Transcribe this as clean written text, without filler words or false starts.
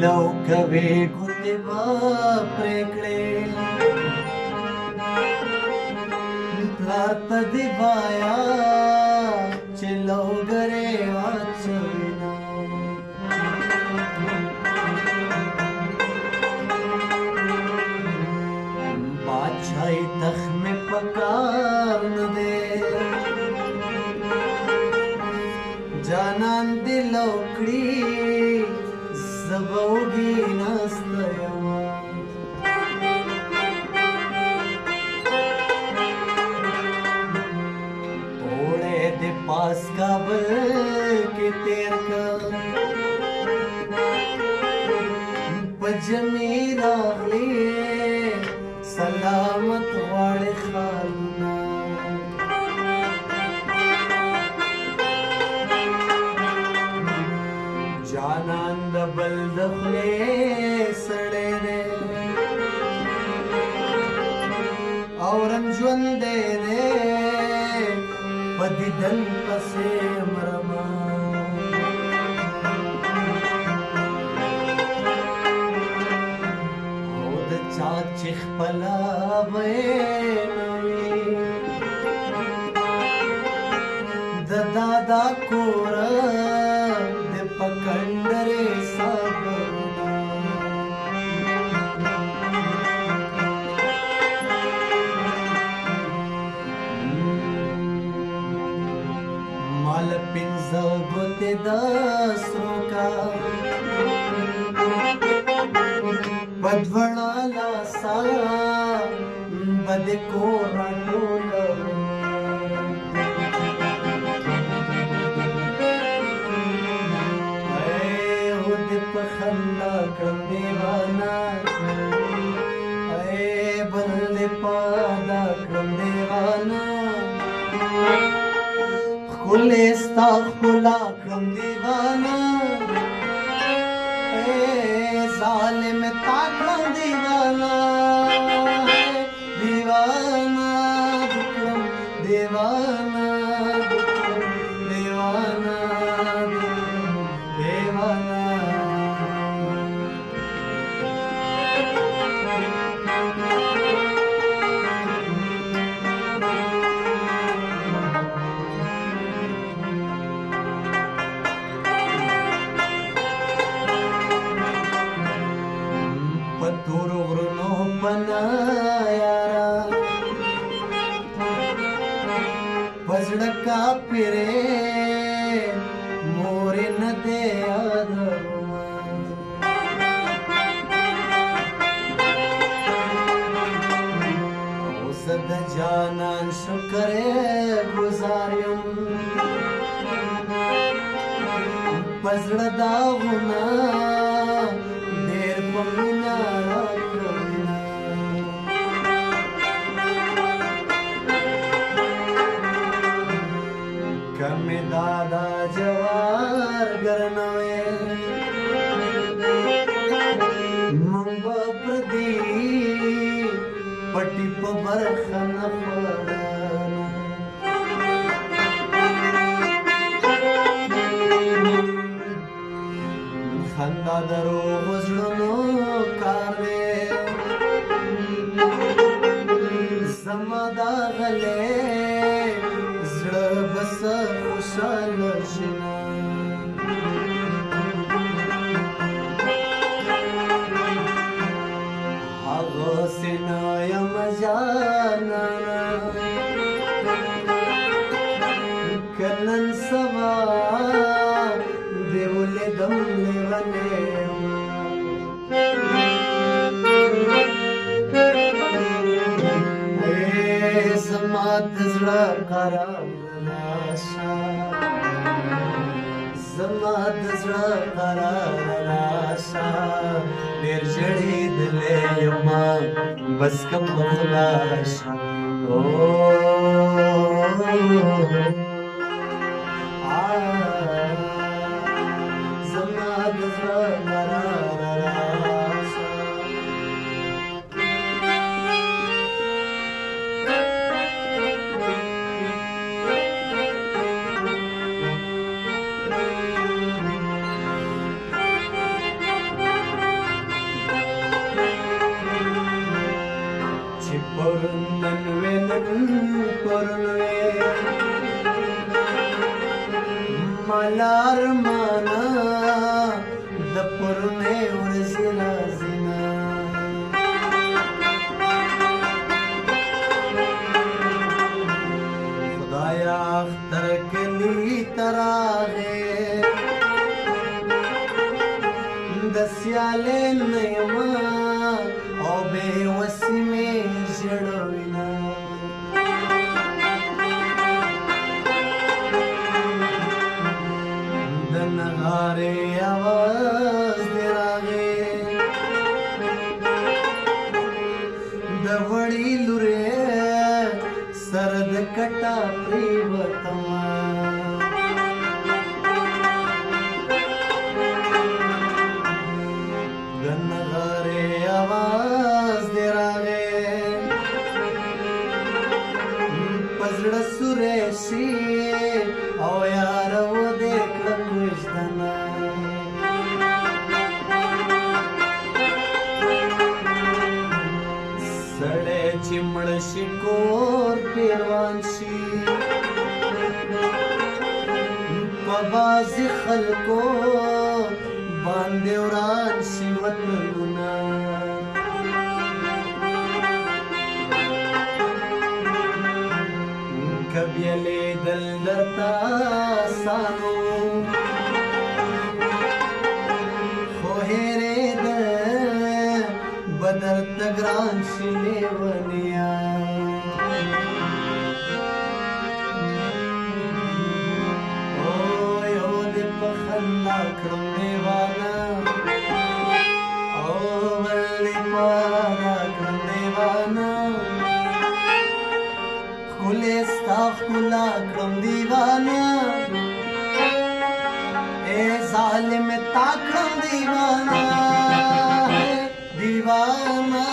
لوکوي ګوتې به پرې کړې پلار ته دې وایا چې لوګرې واچوینه بادشاہي تخت مې پکار نه دی جانان دې لوکړي زبوږي نسته یمه اوړی دې پاس کابل کې تېر کړ په جمعې راغلې سلامت غواړي خالونه جانان د بل د خولې سړی دی او رنګ ژوندی دی په دیدن پسې مرمه او د چا چې خپله به یې نه وي د دادا کوره پکندرې صبرونه مال پنځه ګوتې د سرو کا په دواړه لاسه به د کور راټولوم خندا کړم دیوانا اے بل پادا کړم دیوانا خلې ستا خلا کړم دیوانا اے ظالم تا کړم دیوانا دیوانا کړم دیوانا دیوانا دیوانا پتورو غرونو پنا یارا پزړه کا پیره مور نه دې یادوما اوس د جانان شکر گزاریم پزړه داغونه ډېر پمنا کمی دادا جوار گرنوے منگ پردی پٹی پا برخن پڑانا خندا درو وزلنو کارے زمادا غلے بس خوشحال شنا هغه سینا یم جانانا کنن سوا دیوله دم لیونه اے زمات زړه قرار زما د زړه قرار راشا ډېر ژړېدلی یمه بس کم خلاصه زما د زړه قرار راشا مالار مانا دپر میں ورزی رازینا خدایا اختر کلی تراغے دسیالے نیما او بے وسی میں جڑوینا دنغارے آواز دراغے دوڑی لورے سرد کٹا پریوتما دنغارے آواز دراغے پزڑ سریشی او یار و دیکھ لکوشتنا سڑے چمڑ شکور پیروان شی پباز خلکو باندے وران شی وطنگونا کبیلے دل درتا سانو خوہیرے دل بدر تگران شلے ونیا اوہ او دے پخندہ کرم دیوانا اوہ ولی پانا کرم دیوانا خلیستا خلا کرم دیوانا اے ظالم تا کرم دیوانا دیوانا